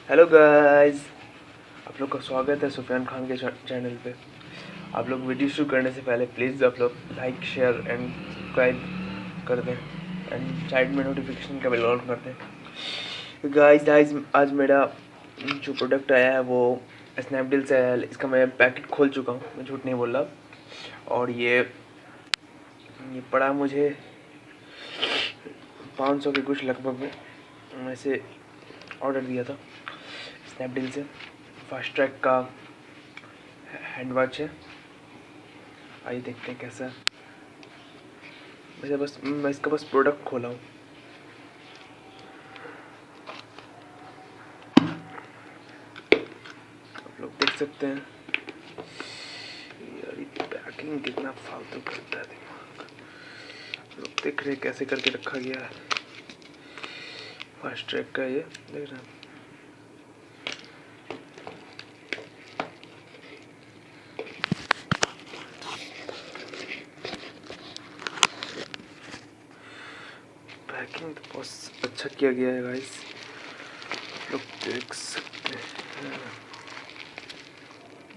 Hello guys, आप लोग का स्वागत है सुफियान खान के चैनल पे। आप लोग वीडियो शुरू करने से पहले प्लीज़ आप लोग लाइक शेयर एंड सब्सक्राइब कर दें एंड साइड में नोटिफिकेशन का बेल ऑन कर दें। गाइस आज मेरा जो प्रोडक्ट आया है वो स्नैपडील से आया है। इसका मैं पैकेट खोल चुका हूँ, मैं झूठ नहीं बोल रहा। और ये पड़ा मुझे 500 के कुछ लगभग में। मैं से ऑर्डर दिया था स्नैपडील से। फास्ट ट्रैक का हैंड वॉच है। आइए देखते हैं कैसा है। मैं इसका बस प्रोडक्ट खोला हूँ। आप लोग देख सकते हैं यार, ये पैकिंग कितना फालतू करता है दिमाग। आप लोग देख रहे हैं कैसे करके रखा गया है। फास्ट ट्रैक का ये देख रहे हैं। पैकिंग तो बहुत अच्छा किया गया है गाइस, आप लोग देख सकते हैं।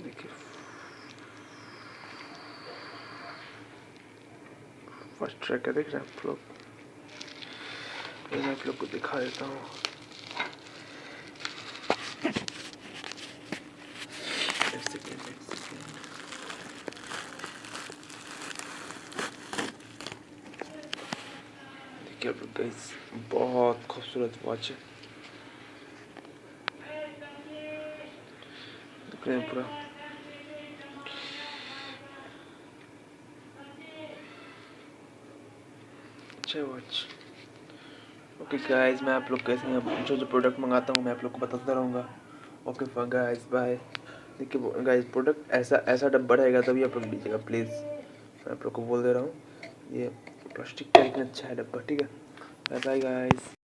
देखिए फर्स्ट ट्रैक है, देख रहे हैं आप लोग। मैं आप लोग को दिखा देता हूँ। देखिए आप लोग गाइस, बहुत खूबसूरत वॉच है। देख रहे हैं पूरा। अच्छा वॉच। ओके गाइस, मैं आप लोग कैसे जो प्रोडक्ट मंगाता हूँ मैं आप लोग को बताता रहूँगा। Okay guys, bye. देखिए गाइस, प्रोडक्ट ऐसा डब्बा रहेगा तभी आप लोग लीजिएगा प्लीज़। मैं आप लोग को बोल दे रहा हूँ, ये प्लास्टिक का इतना अच्छा है डब्बा। ठीक है, बाय बाय गाइस।